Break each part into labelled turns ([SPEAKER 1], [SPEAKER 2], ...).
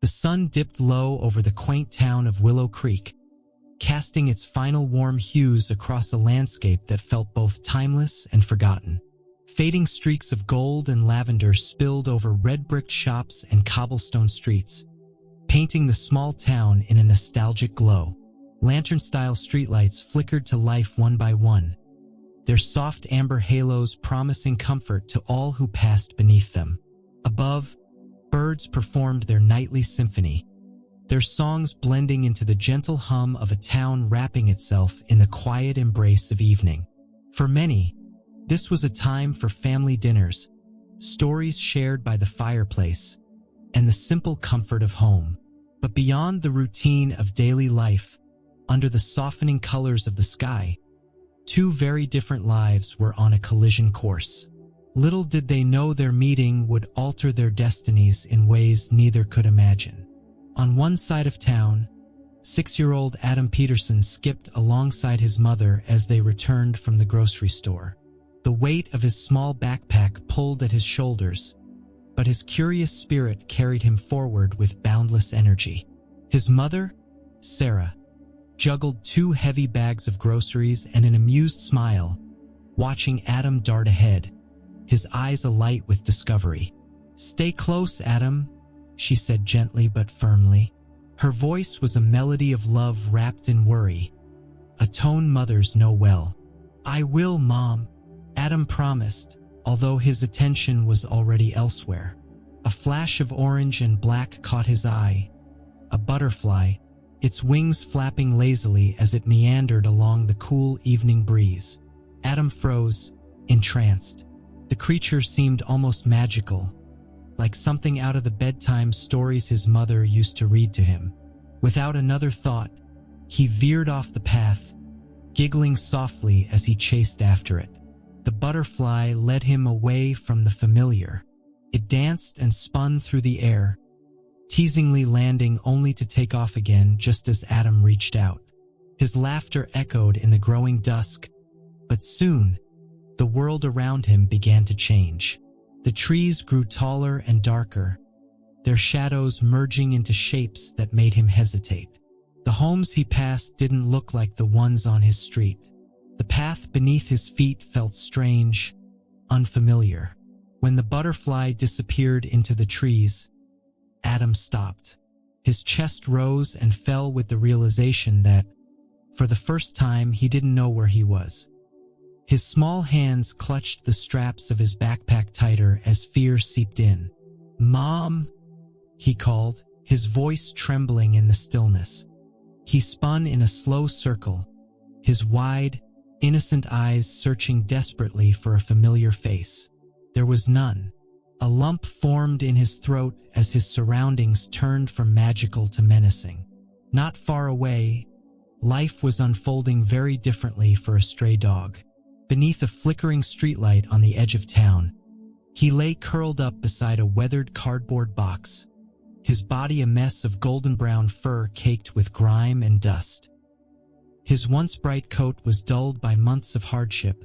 [SPEAKER 1] The sun dipped low over the quaint town of Willow Creek, casting its final warm hues across a landscape that felt both timeless and forgotten. Fading streaks of gold and lavender spilled over red-bricked shops and cobblestone streets, painting the small town in a nostalgic glow. Lantern-style streetlights flickered to life one by one, their soft amber halos promising comfort to all who passed beneath them. Above, birds performed their nightly symphony, their songs blending into the gentle hum of a town wrapping itself in the quiet embrace of evening. For many, this was a time for family dinners, stories shared by the fireplace, and the simple comfort of home. But beyond the routine of daily life, under the softening colors of the sky, two very different lives were on a collision course. Little did they know their meeting would alter their destinies in ways neither could imagine. On one side of town, 6-year-old Adam Peterson skipped alongside his mother as they returned from the grocery store. The weight of his small backpack pulled at his shoulders, but his curious spirit carried him forward with boundless energy. His mother, Sarah, juggled 2 heavy bags of groceries and an amused smile, watching Adam dart ahead, his eyes alight with discovery. "Stay close, Adam," she said gently but firmly. Her voice was a melody of love wrapped in worry, a tone mothers know well. "I will, Mom," Adam promised, although his attention was already elsewhere. A flash of orange and black caught his eye, a butterfly, its wings flapping lazily as it meandered along the cool evening breeze. Adam froze, entranced. The creature seemed almost magical, like something out of the bedtime stories his mother used to read to him. Without another thought, he veered off the path, giggling softly as he chased after it. The butterfly led him away from the familiar. It danced and spun through the air, teasingly landing only to take off again just as Adam reached out. His laughter echoed in the growing dusk, but soon, the world around him began to change. The trees grew taller and darker, their shadows merging into shapes that made him hesitate. The homes he passed didn't look like the ones on his street. The path beneath his feet felt strange, unfamiliar. When the butterfly disappeared into the trees, Adam stopped. His chest rose and fell with the realization that, for the first time, he didn't know where he was. His small hands clutched the straps of his backpack tighter as fear seeped in. "Mom," he called, his voice trembling in the stillness. He spun in a slow circle, his wide, innocent eyes searching desperately for a familiar face. There was none. A lump formed in his throat as his surroundings turned from magical to menacing. Not far away, life was unfolding very differently for a stray dog. Beneath a flickering streetlight on the edge of town, he lay curled up beside a weathered cardboard box, his body a mess of golden brown fur caked with grime and dust. His once bright coat was dulled by months of hardship,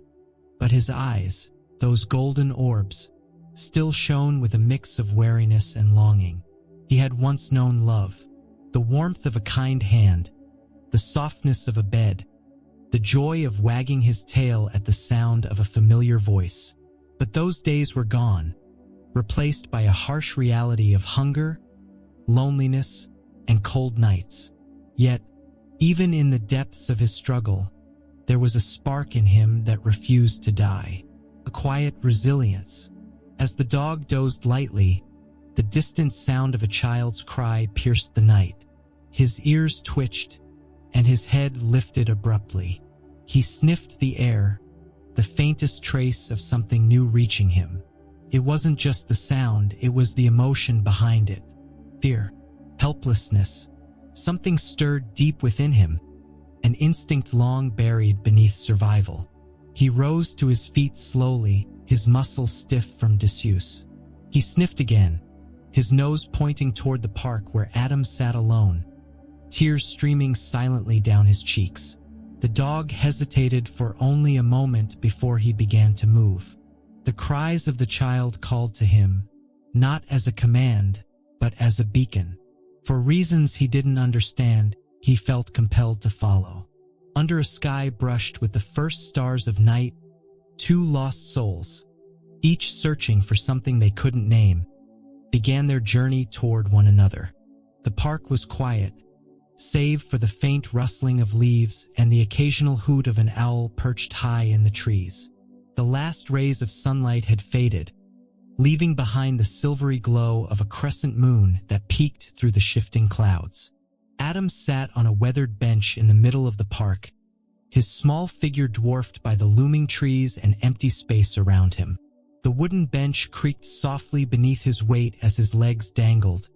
[SPEAKER 1] but his eyes, those golden orbs, still shone with a mix of wariness and longing. He had once known love, the warmth of a kind hand, the softness of a bed, the joy of wagging his tail at the sound of a familiar voice. But those days were gone, replaced by a harsh reality of hunger, loneliness, and cold nights. Yet, even in the depths of his struggle, there was a spark in him that refused to die, a quiet resilience. As the dog dozed lightly, the distant sound of a child's cry pierced the night. His ears twitched, and his head lifted abruptly. He sniffed the air, the faintest trace of something new reaching him. It wasn't just the sound, it was the emotion behind it. Fear, helplessness. Something stirred deep within him, an instinct long buried beneath survival. He rose to his feet slowly, his muscles stiff from disuse. He sniffed again, his nose pointing toward the park where Adam sat alone, tears streaming silently down his cheeks. The dog hesitated for only a moment before he began to move. The cries of the child called to him, not as a command, but as a beacon. For reasons he didn't understand, he felt compelled to follow. Under a sky brushed with the first stars of night, two lost souls, each searching for something they couldn't name, began their journey toward one another. The park was quiet, save for the faint rustling of leaves and the occasional hoot of an owl perched high in the trees. The last rays of sunlight had faded, leaving behind the silvery glow of a crescent moon that peeked through the shifting clouds. Adam sat on a weathered bench in the middle of the park, his small figure dwarfed by the looming trees and empty space around him. The wooden bench creaked softly beneath his weight as his legs dangled,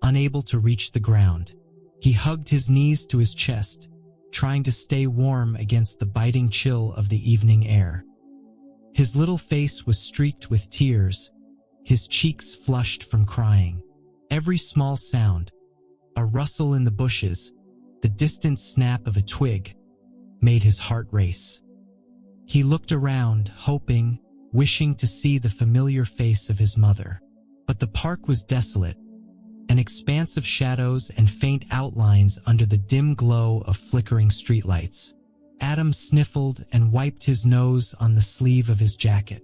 [SPEAKER 1] unable to reach the ground. He hugged his knees to his chest, trying to stay warm against the biting chill of the evening air. His little face was streaked with tears, his cheeks flushed from crying. Every small sound, a rustle in the bushes, the distant snap of a twig, made his heart race. He looked around, hoping, wishing to see the familiar face of his mother. But the park was desolate, an expanse of shadows and faint outlines under the dim glow of flickering streetlights. Adam sniffled and wiped his nose on the sleeve of his jacket.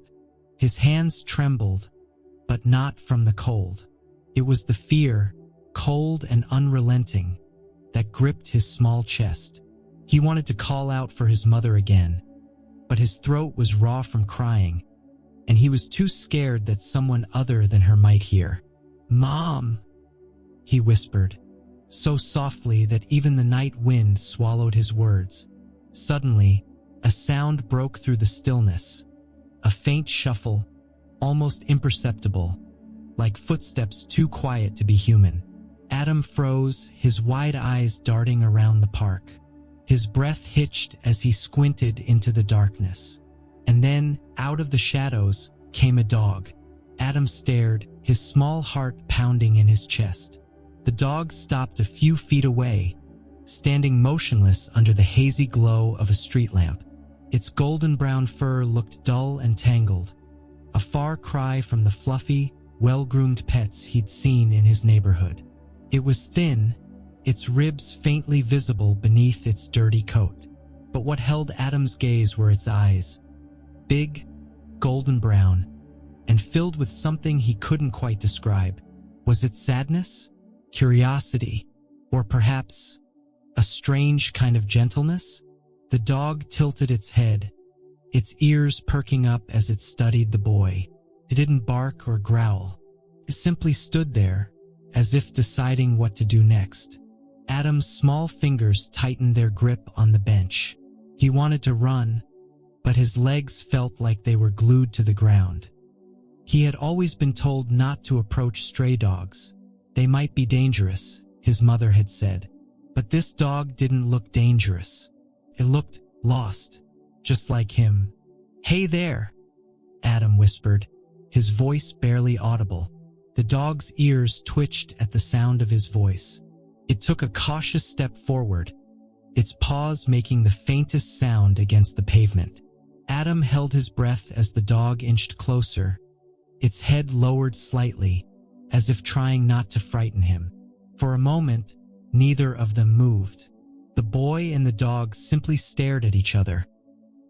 [SPEAKER 1] His hands trembled, but not from the cold. It was the fear, cold and unrelenting, that gripped his small chest. He wanted to call out for his mother again, but his throat was raw from crying, and he was too scared that someone other than her might hear. "Mom," he whispered, so softly that even the night wind swallowed his words. Suddenly, a sound broke through the stillness, a faint shuffle, almost imperceptible, like footsteps too quiet to be human. Adam froze, his wide eyes darting around the park. His breath hitched as he squinted into the darkness. And then, out of the shadows, came a dog. Adam stared, his small heart pounding in his chest. The dog stopped a few feet away, standing motionless under the hazy glow of a street lamp. Its golden-brown fur looked dull and tangled, a far cry from the fluffy, well-groomed pets he'd seen in his neighborhood. It was thin, its ribs faintly visible beneath its dirty coat. But what held Adam's gaze were its eyes, big, golden brown, and filled with something he couldn't quite describe. Was it sadness, curiosity, or perhaps a strange kind of gentleness? The dog tilted its head, its ears perking up as it studied the boy. It didn't bark or growl. It simply stood there, as if deciding what to do next. Adam's small fingers tightened their grip on the bench. He wanted to run, but his legs felt like they were glued to the ground. He had always been told not to approach stray dogs. They might be dangerous, his mother had said. But this dog didn't look dangerous. It looked lost, just like him. "Hey there," Adam whispered, his voice barely audible. The dog's ears twitched at the sound of his voice. It took a cautious step forward, its paws making the faintest sound against the pavement. Adam held his breath as the dog inched closer, its head lowered slightly, as if trying not to frighten him. For a moment, neither of them moved. The boy and the dog simply stared at each other,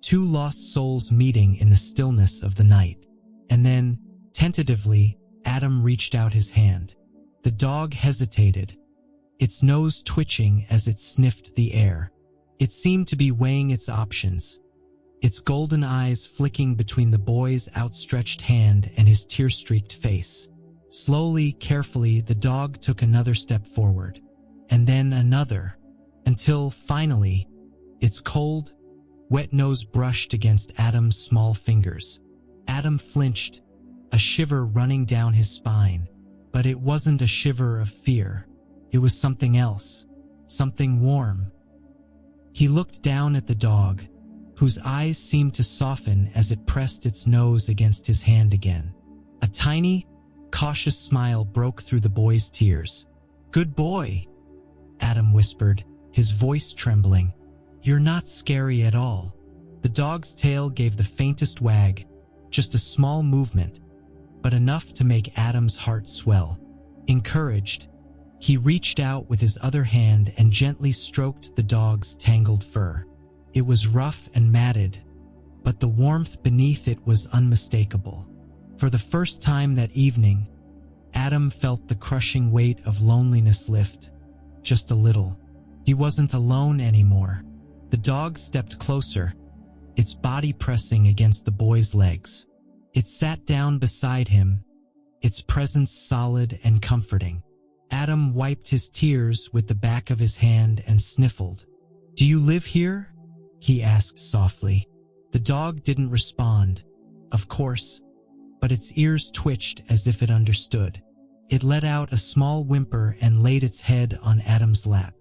[SPEAKER 1] two lost souls meeting in the stillness of the night. And then, tentatively, Adam reached out his hand. The dog hesitated, its nose twitching as it sniffed the air. It seemed to be weighing its options, its golden eyes flicking between the boy's outstretched hand and his tear-streaked face. Slowly, carefully, the dog took another step forward, and then another, until, finally, its cold, wet nose brushed against Adam's small fingers. Adam flinched, a shiver running down his spine. But it wasn't a shiver of fear. It was something else, something warm. He looked down at the dog, whose eyes seemed to soften as it pressed its nose against his hand again. A tiny, cautious smile broke through the boy's tears. "Good boy," Adam whispered, his voice trembling. "You're not scary at all." The dog's tail gave the faintest wag, just a small movement, but enough to make Adam's heart swell. Encouraged, He reached out with his other hand and gently stroked the dog's tangled fur. It was rough and matted, but the warmth beneath it was unmistakable. For the first time that evening, Adam felt the crushing weight of loneliness lift, just a little. He wasn't alone anymore. The dog stepped closer, its body pressing against the boy's legs. It sat down beside him, its presence solid and comforting. Adam wiped his tears with the back of his hand and sniffled. "Do you live here?" he asked softly. The dog didn't respond, of course, but its ears twitched as if it understood. It let out a small whimper and laid its head on Adam's lap.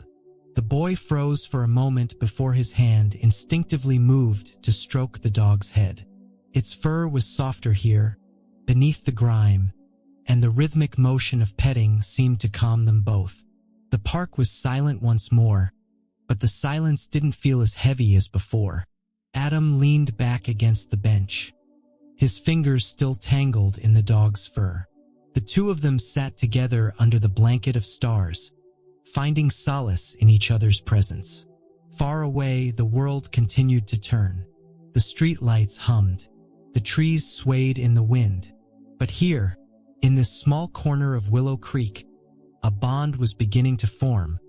[SPEAKER 1] The boy froze for a moment before his hand instinctively moved to stroke the dog's head. Its fur was softer here, beneath the grime, and the rhythmic motion of petting seemed to calm them both. The park was silent once more, but the silence didn't feel as heavy as before. Adam leaned back against the bench, his fingers still tangled in the dog's fur. The two of them sat together under the blanket of stars, finding solace in each other's presence. Far away, the world continued to turn. The street lights hummed, the trees swayed in the wind. But here, in this small corner of Willow Creek, a bond was beginning to form,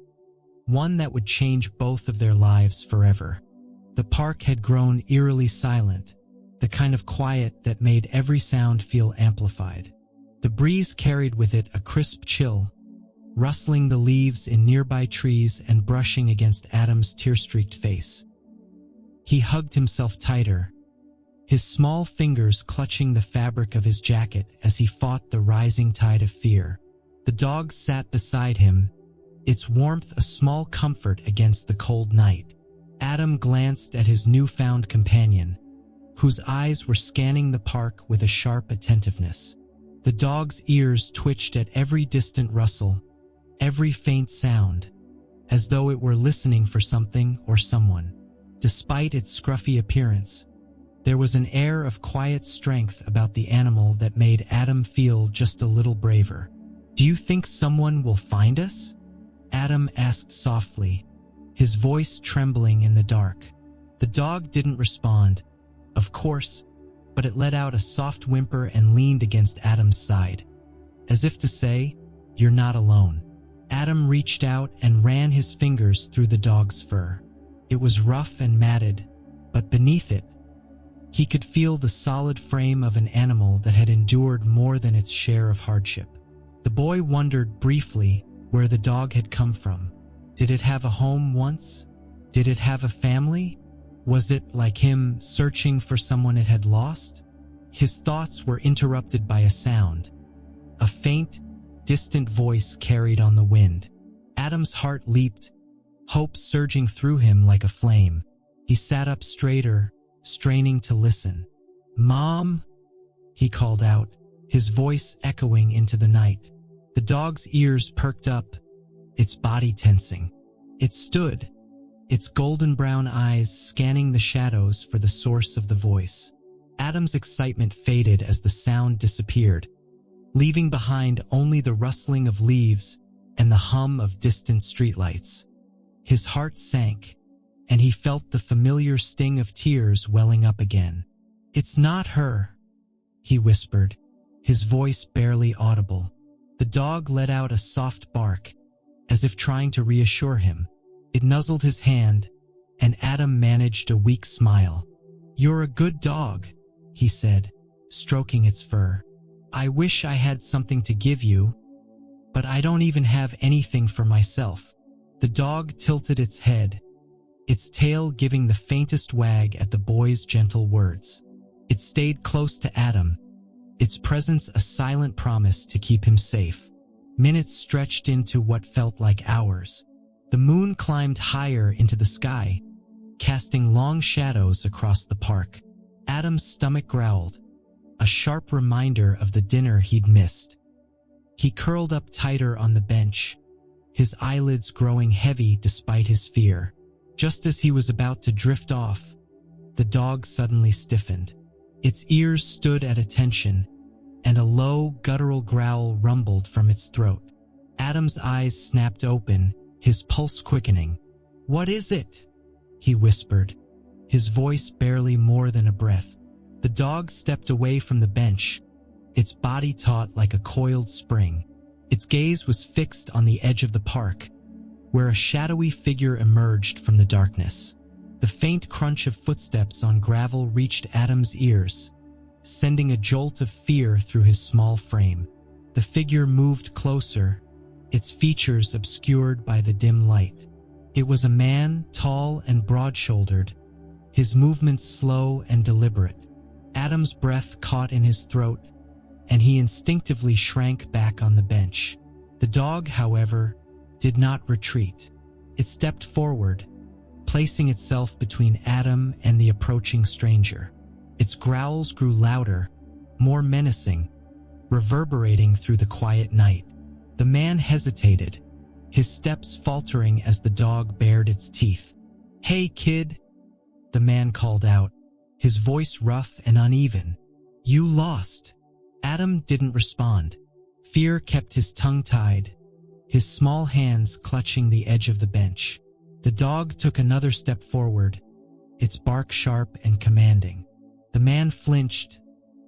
[SPEAKER 1] one that would change both of their lives forever. The park had grown eerily silent, the kind of quiet that made every sound feel amplified. The breeze carried with it a crisp chill, rustling the leaves in nearby trees and brushing against Adam's tear-streaked face. He hugged himself tighter, his small fingers clutching the fabric of his jacket as he fought the rising tide of fear. The dog sat beside him, its warmth a small comfort against the cold night. Adam glanced at his newfound companion, whose eyes were scanning the park with a sharp attentiveness. The dog's ears twitched at every distant rustle, every faint sound, as though it were listening for something or someone. Despite its scruffy appearance, there was an air of quiet strength about the animal that made Adam feel just a little braver. "Do you think someone will find us?" Adam asked softly, his voice trembling in the dark. The dog didn't respond, of course, but it let out a soft whimper and leaned against Adam's side, as if to say, "You're not alone." Adam reached out and ran his fingers through the dog's fur. It was rough and matted, but beneath it, he could feel the solid frame of an animal that had endured more than its share of hardship. The boy wondered briefly where the dog had come from. Did it have a home once? Did it have a family? Was it, like him, searching for someone it had lost? His thoughts were interrupted by a sound. A faint, distant voice carried on the wind. Adam's heart leaped, hope surging through him like a flame. He sat up straighter, straining to listen. "Mom?" he called out, his voice echoing into the night. The dog's ears perked up, its body tensing. It stood, its golden brown eyes scanning the shadows for the source of the voice. Adam's excitement faded as the sound disappeared, leaving behind only the rustling of leaves and the hum of distant streetlights. His heart sank, and he felt the familiar sting of tears welling up again. "It's not her," he whispered, his voice barely audible. The dog let out a soft bark, as if trying to reassure him. It nuzzled his hand, and Adam managed a weak smile. "You're a good dog," he said, stroking its fur. "I wish I had something to give you, but I don't even have anything for myself." The dog tilted its head, its tail giving the faintest wag at the boy's gentle words. It stayed close to Adam, its presence a silent promise to keep him safe. Minutes stretched into what felt like hours. The moon climbed higher into the sky, casting long shadows across the park. Adam's stomach growled, a sharp reminder of the dinner he'd missed. He curled up tighter on the bench, his eyelids growing heavy despite his fear. Just as he was about to drift off, the dog suddenly stiffened. Its ears stood at attention, and a low, guttural growl rumbled from its throat. Adam's eyes snapped open, his pulse quickening. "What is it?" he whispered, his voice barely more than a breath. The dog stepped away from the bench, its body taut like a coiled spring. Its gaze was fixed on the edge of the park, where a shadowy figure emerged from the darkness. The faint crunch of footsteps on gravel reached Adam's ears, sending a jolt of fear through his small frame. The figure moved closer, its features obscured by the dim light. It was a man, tall and broad-shouldered, his movements slow and deliberate. Adam's breath caught in his throat, and he instinctively shrank back on the bench. The dog, however, did not retreat. It stepped forward, placing itself between Adam and the approaching stranger. Its growls grew louder, more menacing, reverberating through the quiet night. The man hesitated, his steps faltering as the dog bared its teeth. "Hey, kid," the man called out, his voice rough and uneven. "You lost." Adam didn't respond. Fear kept his tongue tied, his small hands clutching the edge of the bench. The dog took another step forward, its bark sharp and commanding. The man flinched,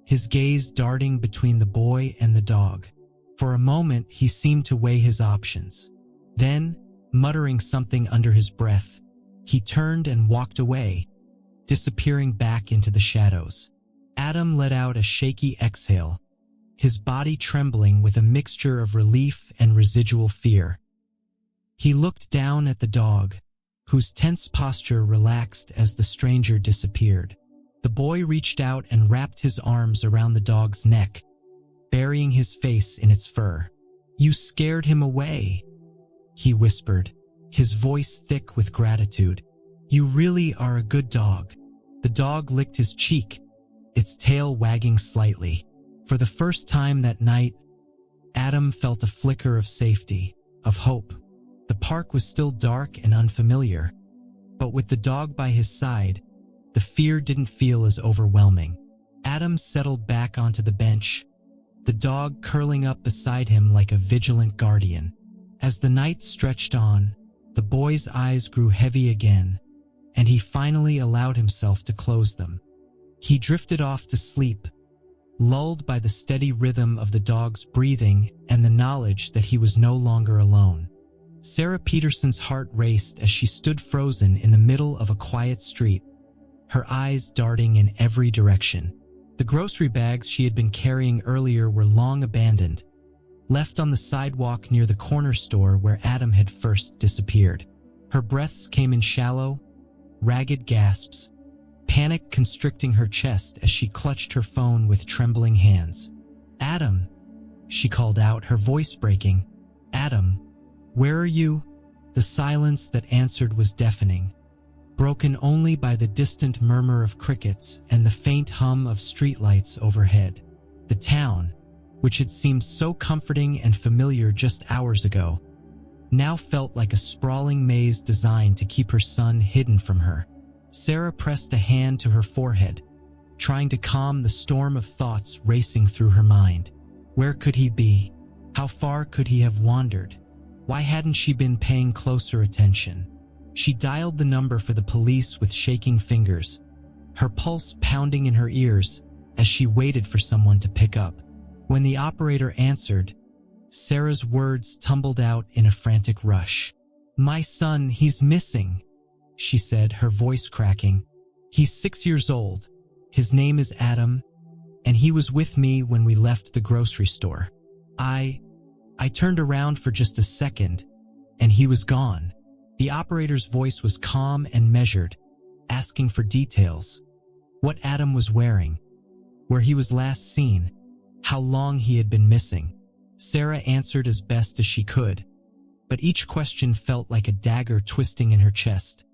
[SPEAKER 1] his gaze darting between the boy and the dog. For a moment, he seemed to weigh his options. Then, muttering something under his breath, he turned and walked away, disappearing back into the shadows. Adam let out a shaky exhale, his body trembling with a mixture of relief and residual fear. He looked down at the dog, whose tense posture relaxed as the stranger disappeared. The boy reached out and wrapped his arms around the dog's neck, burying his face in its fur. "You scared him away," he whispered, his voice thick with gratitude. "You really are a good dog." The dog licked his cheek, its tail wagging slightly. For the first time that night, Adam felt a flicker of safety, of hope. The park was still dark and unfamiliar, but with the dog by his side, the fear didn't feel as overwhelming. Adam settled back onto the bench, the dog curling up beside him like a vigilant guardian. As the night stretched on, the boy's eyes grew heavy again, and he finally allowed himself to close them. He drifted off to sleep, lulled by the steady rhythm of the dog's breathing and the knowledge that he was no longer alone. Sarah Peterson's heart raced as she stood frozen in the middle of a quiet street, her eyes darting in every direction. The grocery bags she had been carrying earlier were long abandoned, left on the sidewalk near the corner store where Adam had first disappeared. Her breaths came in shallow, ragged gasps, panic constricting her chest as she clutched her phone with trembling hands. "Adam," she called out, her voice breaking. "Adam, where are you?" The silence that answered was deafening, broken only by the distant murmur of crickets and the faint hum of streetlights overhead. The town, which had seemed so comforting and familiar just hours ago, now felt like a sprawling maze designed to keep her son hidden from her. Sarah pressed a hand to her forehead, trying to calm the storm of thoughts racing through her mind. Where could he be? How far could he have wandered? Why hadn't she been paying closer attention? She dialed the number for the police with shaking fingers, her pulse pounding in her ears as she waited for someone to pick up. When the operator answered, Sarah's words tumbled out in a frantic rush. "My son, he's missing," she said, her voice cracking. "He's 6 years old. His name is Adam, and he was with me when we left the grocery store. I turned around for just a second, and he was gone." The operator's voice was calm and measured, asking for details. What Adam was wearing, where he was last seen, how long he had been missing. Sarah answered as best as she could, but each question felt like a dagger twisting in her chest,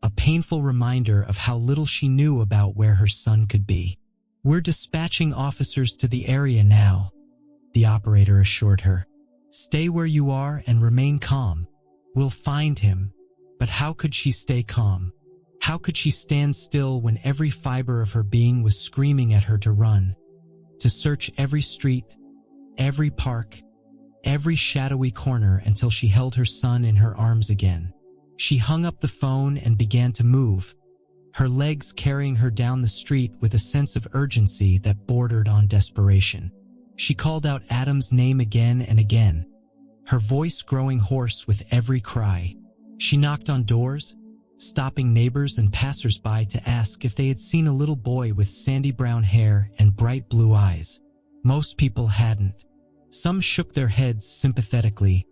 [SPEAKER 1] a painful reminder of how little she knew about where her son could be. "We're dispatching officers to the area now," the operator assured her. "Stay where you are and remain calm. We'll find him." But how could she stay calm? How could she stand still when every fiber of her being was screaming at her to run, to search every street, every park, every shadowy corner until she held her son in her arms again. She hung up the phone and began to move, her legs carrying her down the street with a sense of urgency that bordered on desperation. She called out Adam's name again and again, her voice growing hoarse with every cry. She knocked on doors, stopping neighbors and passers-by to ask if they had seen a little boy with sandy brown hair and bright blue eyes. Most people hadn't. Some shook their heads sympathetically,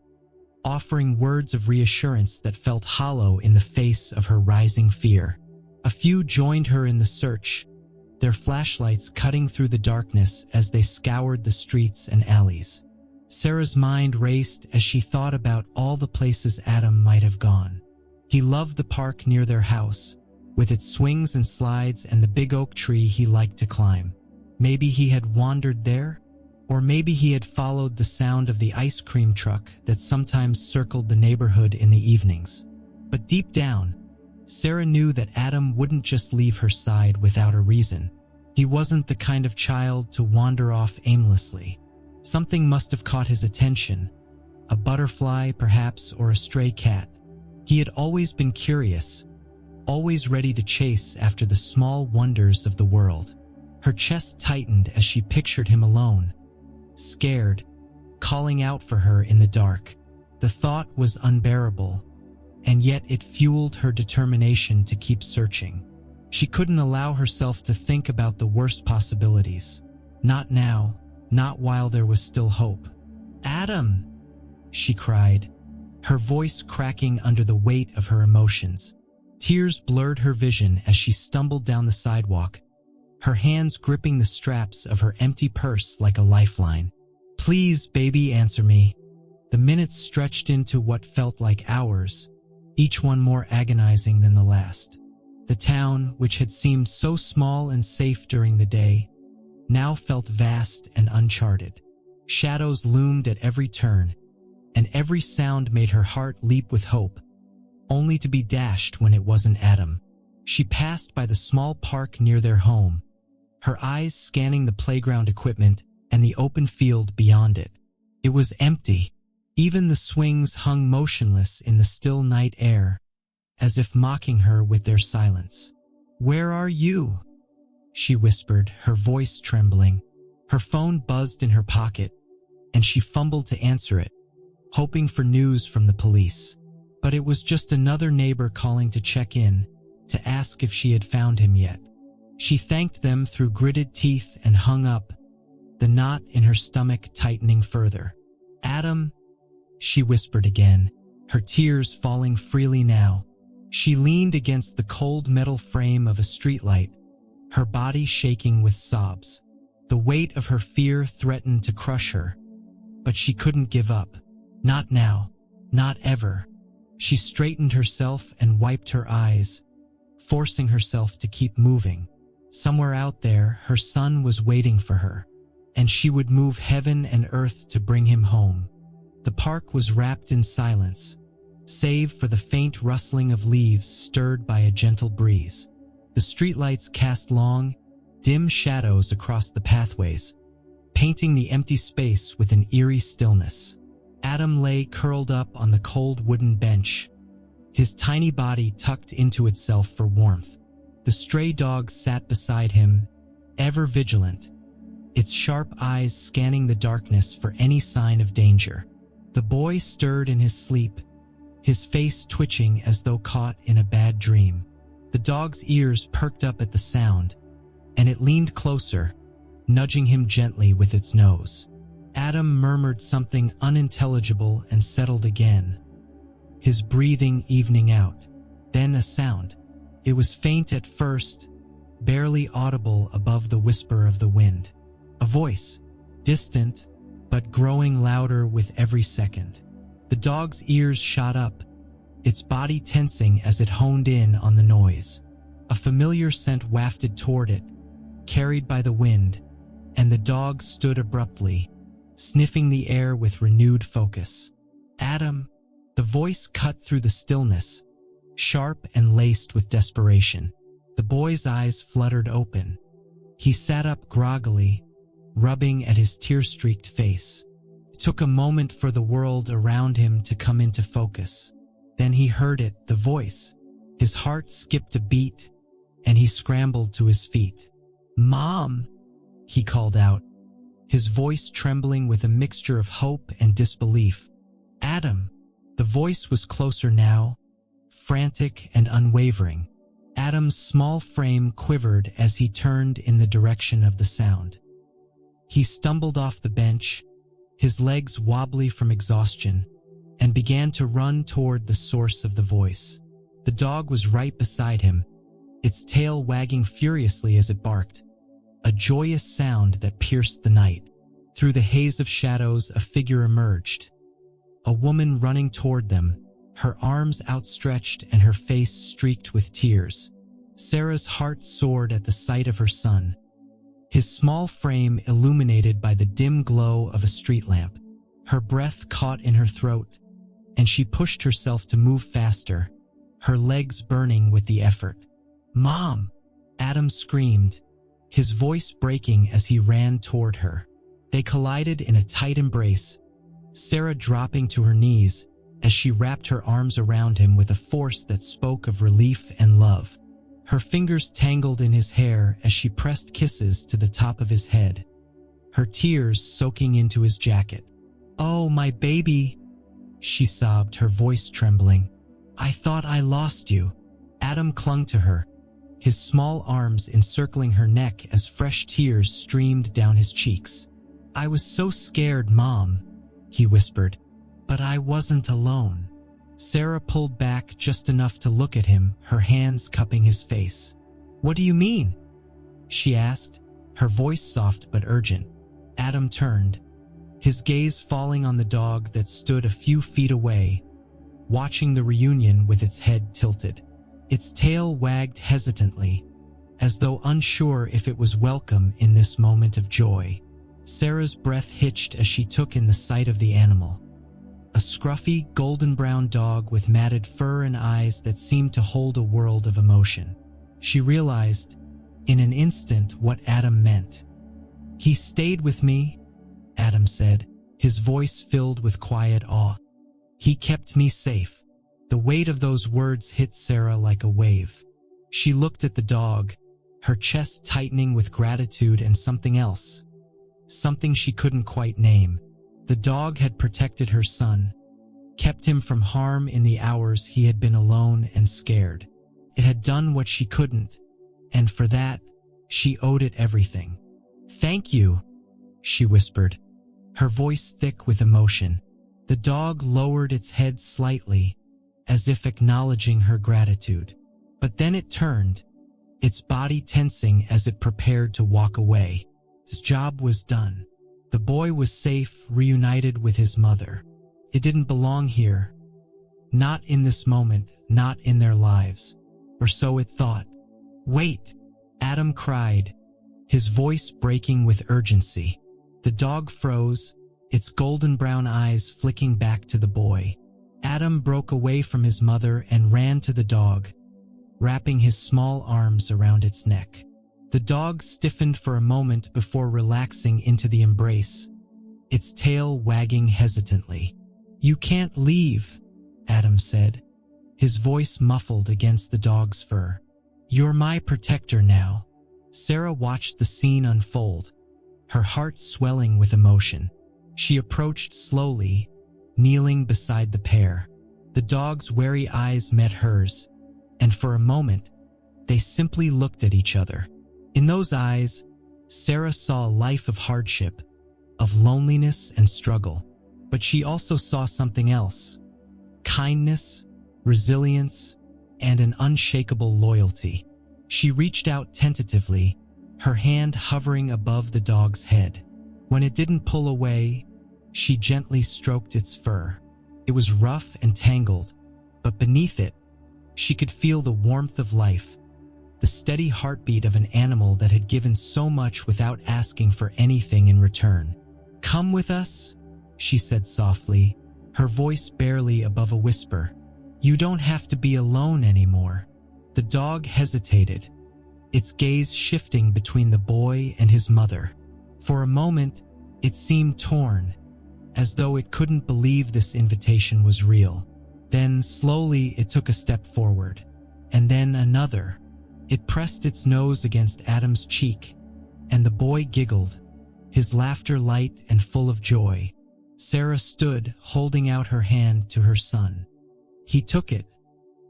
[SPEAKER 1] offering words of reassurance that felt hollow in the face of her rising fear. A few joined her in the search, their flashlights cutting through the darkness as they scoured the streets and alleys. Sarah's mind raced as she thought about all the places Adam might have gone. He loved the park near their house, with its swings and slides and the big oak tree he liked to climb. Maybe he had wandered there, or maybe he had followed the sound of the ice cream truck that sometimes circled the neighborhood in the evenings. But deep down, Sarah knew that Adam wouldn't just leave her side without a reason. He wasn't the kind of child to wander off aimlessly. Something must have caught his attention, a butterfly perhaps, or a stray cat. He had always been curious, always ready to chase after the small wonders of the world. Her chest tightened as she pictured him alone, scared, calling out for her in the dark. The thought was unbearable, and yet it fueled her determination to keep searching. She couldn't allow herself to think about the worst possibilities. Not now, not while there was still hope. "Adam!" she cried, her voice cracking under the weight of her emotions. Tears blurred her vision as she stumbled down the sidewalk, her hands gripping the straps of her empty purse like a lifeline. "Please, baby, answer me." The minutes stretched into what felt like hours, each one more agonizing than the last. The town, which had seemed so small and safe during the day, now felt vast and uncharted. Shadows loomed at every turn, and every sound made her heart leap with hope, only to be dashed when it wasn't Adam. She passed by the small park near their home, her eyes scanning the playground equipment and the open field beyond it. It was empty. Even the swings hung motionless in the still night air, as if mocking her with their silence. "Where are you?" she whispered, her voice trembling. Her phone buzzed in her pocket, and she fumbled to answer it, hoping for news from the police. But it was just another neighbor calling to check in, to ask if she had found him yet. She thanked them through gritted teeth and hung up, the knot in her stomach tightening further. "Adam," she whispered again, her tears falling freely now. She leaned against the cold metal frame of a streetlight, her body shaking with sobs. The weight of her fear threatened to crush her, but she couldn't give up. Not now, not ever. She straightened herself and wiped her eyes, forcing herself to keep moving. Somewhere out there, her son was waiting for her, and she would move heaven and earth to bring him home. The park was wrapped in silence, save for the faint rustling of leaves stirred by a gentle breeze. The streetlights cast long, dim shadows across the pathways, painting the empty space with an eerie stillness. Adam lay curled up on the cold wooden bench, his tiny body tucked into itself for warmth. The stray dog sat beside him, ever vigilant, its sharp eyes scanning the darkness for any sign of danger. The boy stirred in his sleep, his face twitching as though caught in a bad dream. The dog's ears perked up at the sound, and it leaned closer, nudging him gently with its nose. Adam murmured something unintelligible and settled again, his breathing evening out. Then a sound. It was faint at first, barely audible above the whisper of the wind. A voice, distant, but growing louder with every second. The dog's ears shot up, its body tensing as it honed in on the noise. A familiar scent wafted toward it, carried by the wind, and the dog stood abruptly, sniffing the air with renewed focus. "Adam," the voice cut through the stillness, sharp and laced with desperation. The boy's eyes fluttered open. He sat up groggily, rubbing at his tear-streaked face. took a moment for the world around him to come into focus. Then he heard it, the voice. His heart skipped a beat, and he scrambled to his feet. "Mom," he called out, his voice trembling with a mixture of hope and disbelief. "Adam." The voice was closer now, frantic and unwavering. Adam's small frame quivered as he turned in the direction of the sound. He stumbled off the bench, his legs wobbly from exhaustion, and began to run toward the source of the voice. The dog was right beside him, its tail wagging furiously as it barked, a joyous sound that pierced the night. Through the haze of shadows, a figure emerged. A woman running toward them, her arms outstretched and her face streaked with tears. Sarah's heart soared at the sight of her son, his small frame illuminated by the dim glow of a street lamp. Her breath caught in her throat, and she pushed herself to move faster, her legs burning with the effort. "Mom!" Adam screamed, his voice breaking as he ran toward her. They collided in a tight embrace, Sarah dropping to her knees as she wrapped her arms around him with a force that spoke of relief and love. Her fingers tangled in his hair as she pressed kisses to the top of his head, her tears soaking into his jacket. "Oh, my baby," she sobbed, her voice trembling. "I thought I lost you." Adam clung to her, his small arms encircling her neck as fresh tears streamed down his cheeks. "I was so scared, Mom," he whispered, "but I wasn't alone." Sarah pulled back just enough to look at him, her hands cupping his face. "What do you mean?" she asked, her voice soft but urgent. Adam turned, his gaze falling on the dog that stood a few feet away, watching the reunion with its head tilted. Its tail wagged hesitantly, as though unsure if it was welcome in this moment of joy. Sarah's breath hitched as she took in the sight of the animal. A scruffy, golden-brown dog with matted fur and eyes that seemed to hold a world of emotion. She realized, in an instant, what Adam meant. "He stayed with me," Adam said, his voice filled with quiet awe. "He kept me safe." The weight of those words hit Sarah like a wave. She looked at the dog, her chest tightening with gratitude and something else. Something she couldn't quite name. The dog had protected her son, kept him from harm in the hours he had been alone and scared. It had done what she couldn't, and for that, she owed it everything. "Thank you," she whispered, her voice thick with emotion. The dog lowered its head slightly, as if acknowledging her gratitude. But then it turned, its body tensing as it prepared to walk away. His job was done. The boy was safe, reunited with his mother. It didn't belong here. Not in this moment, not in their lives. Or so it thought. "Wait!" Adam cried, his voice breaking with urgency. The dog froze, its golden brown eyes flicking back to the boy. Adam broke away from his mother and ran to the dog, wrapping his small arms around its neck. The dog stiffened for a moment before relaxing into the embrace, its tail wagging hesitantly. "You can't leave," Adam said, his voice muffled against the dog's fur. "You're my protector now." Sarah watched the scene unfold, her heart swelling with emotion. She approached slowly, kneeling beside the pair. The dog's wary eyes met hers, and for a moment, they simply looked at each other. In those eyes, Sarah saw a life of hardship, of loneliness and struggle. But she also saw something else: kindness, resilience, and an unshakable loyalty. She reached out tentatively, her hand hovering above the dog's head. When it didn't pull away, she gently stroked its fur. It was rough and tangled, but beneath it, she could feel the warmth of life, the steady heartbeat of an animal that had given so much without asking for anything in return. "Come with us," she said softly, her voice barely above a whisper. "You don't have to be alone anymore." The dog hesitated, its gaze shifting between the boy and his mother. For a moment, it seemed torn, as though it couldn't believe this invitation was real. Then, slowly, it took a step forward. And then another. It pressed its nose against Adam's cheek, and the boy giggled, his laughter light and full of joy. Sarah stood, holding out her hand to her son. He took it,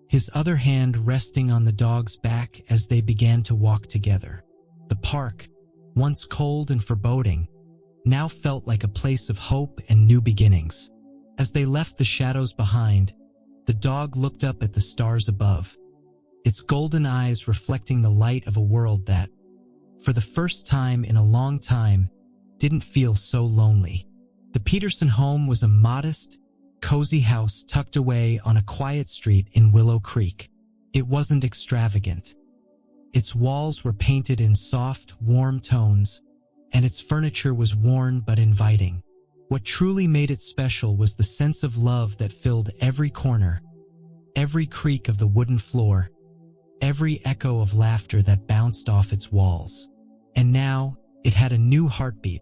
[SPEAKER 1] his other hand resting on the dog's back as they began to walk together. The park, once cold and foreboding, now felt like a place of hope and new beginnings. As they left the shadows behind, the dog looked up at the stars above, its golden eyes reflecting the light of a world that, for the first time in a long time, didn't feel so lonely. The Peterson home was a modest, cozy house tucked away on a quiet street in Willow Creek. It wasn't extravagant. Its walls were painted in soft, warm tones, and its furniture was worn but inviting. What truly made it special was the sense of love that filled every corner, every creak of the wooden floor, every echo of laughter that bounced off its walls. And now, it had a new heartbeat,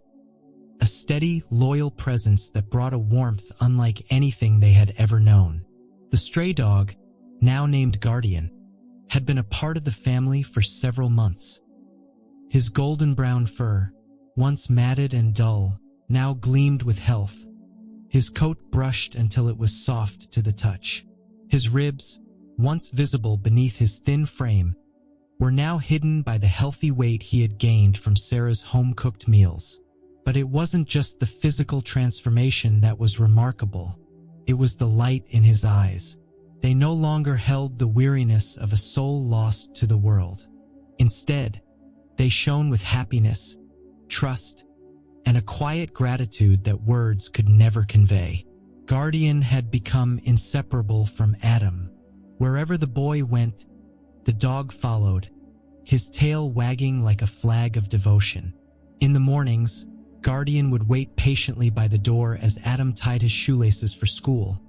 [SPEAKER 1] a steady, loyal presence that brought a warmth unlike anything they had ever known. The stray dog, now named Guardian, had been a part of the family for several months. His golden brown fur, once matted and dull, now gleamed with health. His coat brushed until it was soft to the touch. His ribs, once visible beneath his thin frame, were now hidden by the healthy weight he had gained from Sarah's home-cooked meals. But it wasn't just the physical transformation that was remarkable. It was the light in his eyes. They no longer held the weariness of a soul lost to the world. Instead, they shone with happiness, trust, and a quiet gratitude that words could never convey. Guardian had become inseparable from Adam. Wherever the boy went, the dog followed, his tail wagging like a flag of devotion. In the mornings, Guardian would wait patiently by the door as Adam tied his shoelaces for school,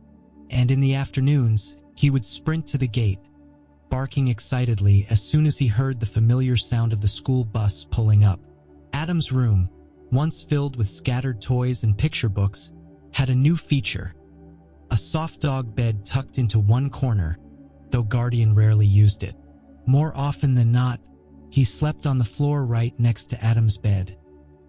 [SPEAKER 1] and in the afternoons, he would sprint to the gate, barking excitedly as soon as he heard the familiar sound of the school bus pulling up. Adam's room, once filled with scattered toys and picture books, had a new feature: a soft dog bed tucked into one corner, though Guardian rarely used it. More often than not, he slept on the floor right next to Adam's bed,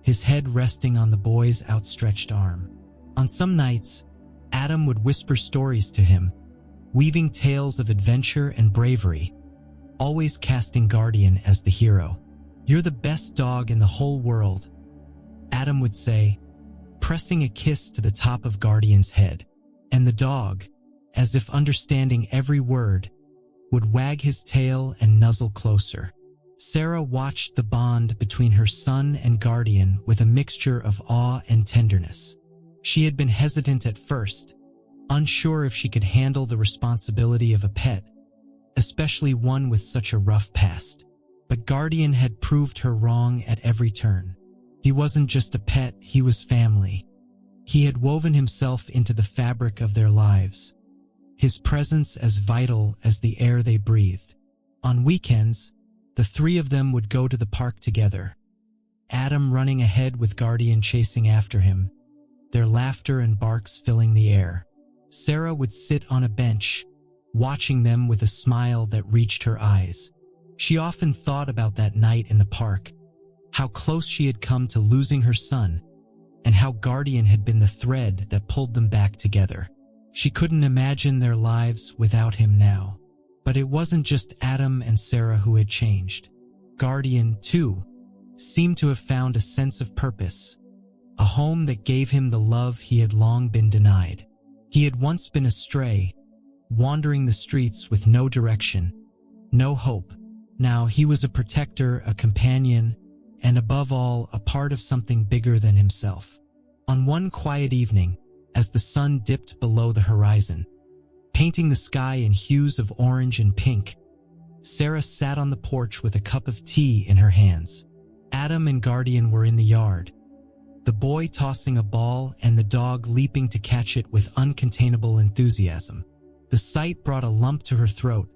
[SPEAKER 1] his head resting on the boy's outstretched arm. On some nights, Adam would whisper stories to him, weaving tales of adventure and bravery, always casting Guardian as the hero. "You're the best dog in the whole world," Adam would say, pressing a kiss to the top of Guardian's head. And the dog, as if understanding every word, would wag his tail and nuzzle closer. Sarah watched the bond between her son and Guardian with a mixture of awe and tenderness. She had been hesitant at first, unsure if she could handle the responsibility of a pet, especially one with such a rough past. But Guardian had proved her wrong at every turn. He wasn't just a pet, he was family. He had woven himself into the fabric of their lives, his presence as vital as the air they breathed. On weekends, the three of them would go to the park together, Adam running ahead with Guardian chasing after him, their laughter and barks filling the air. Sarah would sit on a bench, watching them with a smile that reached her eyes. She often thought about that night in the park, how close she had come to losing her son, and how Guardian had been the thread that pulled them back together. She couldn't imagine their lives without him now. But it wasn't just Adam and Sarah who had changed. Guardian, too, seemed to have found a sense of purpose, a home that gave him the love he had long been denied. He had once been a stray, wandering the streets with no direction, no hope. Now he was a protector, a companion, and above all, a part of something bigger than himself. On one quiet evening, as the sun dipped below the horizon, painting the sky in hues of orange and pink, Sarah sat on the porch with a cup of tea in her hands. Adam and Guardian were in the yard, the boy tossing a ball and the dog leaping to catch it with uncontainable enthusiasm. The sight brought a lump to her throat,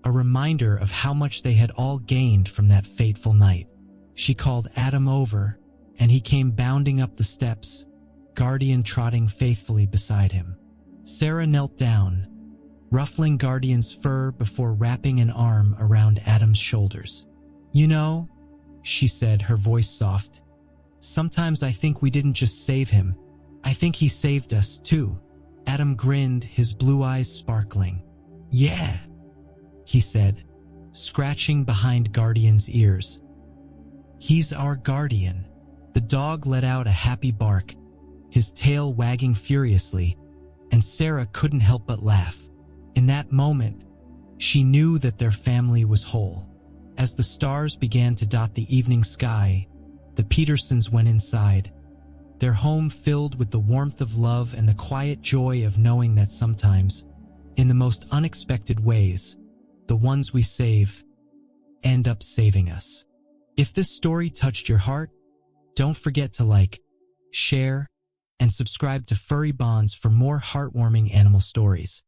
[SPEAKER 1] a reminder of how much they had all gained from that fateful night. She called Adam over, and he came bounding up the steps, Guardian trotting faithfully beside him. Sarah knelt down, ruffling Guardian's fur before wrapping an arm around Adam's shoulders. "You know," she said, her voice soft, "sometimes I think we didn't just save him. I think he saved us, too." Adam grinned, his blue eyes sparkling. "Yeah," he said, scratching behind Guardian's ears. "He's our guardian." The dog let out a happy bark, his tail wagging furiously, and Sarah couldn't help but laugh. In that moment, she knew that their family was whole. As the stars began to dot the evening sky, the Petersons went inside, their home filled with the warmth of love and the quiet joy of knowing that sometimes, in the most unexpected ways, the ones we save end up saving us. If this story touched your heart, don't forget to like, share, and subscribe to Furry Bonds for more heartwarming animal stories.